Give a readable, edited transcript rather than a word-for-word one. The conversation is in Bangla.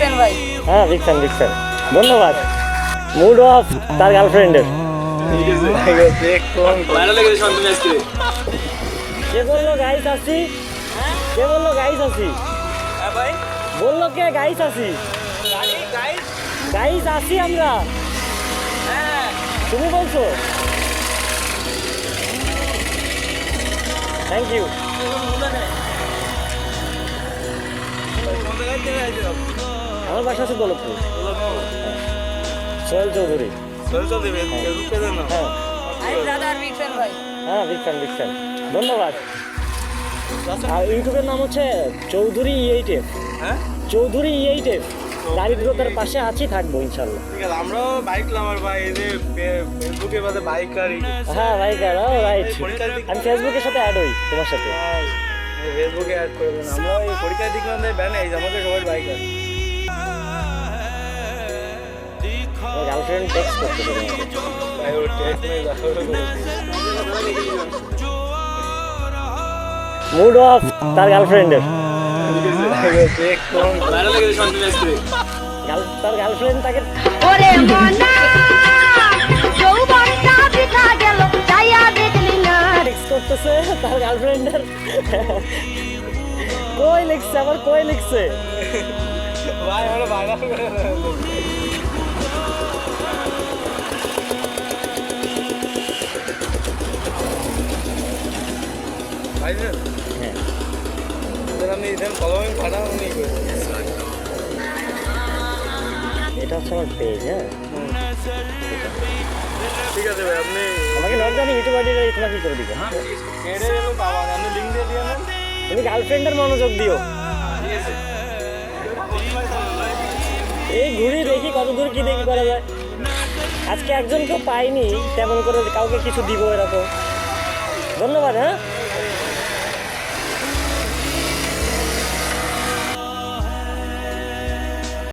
ফ্যান ভাই। হ্যাঁ বিগ ফ্যান বিগ ফ্যান। ধন্যবাদ। মুড অফ তার গার্লফ্রেন্ডের। কে বললো গাইস আছি? কে বললো গাইস আছি? বললো কে গাইস আছি? গাইস আছি আমরা। তুমি বলছো? Thank you. আমার বাসা আছে দৌলতপুর। সোহেল চৌধুরী। আমি ব্রাদার বিগ ফ্যান ভাই। হ্যাঁ বিগ ফ্যান বিগ ফ্যান। ধন্যবাদ। আর ইউটিউবের নাম হচ্ছে চৌধুরী E8F। চৌধুরী E8F। দারিদ্রতার পাশে আছি, থাকবো ইনশাল্লাহ। ঠিক আছে, আমরাও বাইক লাভার ভাই। এই যে ফেসবুকে বাদে বাইকার হ্যাঁ বাইকার, রাইট। আমি ফেসবুকের সাথে অ্যাড হই তোমার সাথে। ফেসবুকে অ্যাড করে দেন। আমরাও এই পরীক্ষার দিকে ব্যান এই যে আমাদের সবাই বাইকার। গার্লফ্রেন্ড টেক্সট করতে পারি ভাই ও টেস্ট নেই মুড অফ তার গার্লফ্রেন্ডের। তার গার্লফ্রেন্ড তাকে ওরে মনা যৌবনটা বিধা গেল যাইয়া দেখলি না। টেক্সট করতেছে তার গার্লফ্রেন্ডের। কই লিখছে, আবার কই লিখছে। ভাই আমরা ভাইরাল করে ভাই হ্যাঁ আমি ইদেন ফলোইং পাঠানো নেই করে। এটা হচ্ছে আমার পেজ। হ্যাঁ ঠিক আছে ভাই, আপনি আমাকে নক জানি ইউটিউব আইডি তোমাকে কি করে দিবে। কেড়ে গেলেও পাবা না, আপনি লিঙ্ক দিয়ে দিয়ে নেন। তুমি গার্লফ্রেন্ডের মনোযোগ দিও। এই ঘুরি দেখি কত দূর কি দেখি করা যায়। আজকে একজনকেও পাইনি তেমন করে কাউকে কিছু দিব এরকম। ধন্যবাদ। হ্যাঁ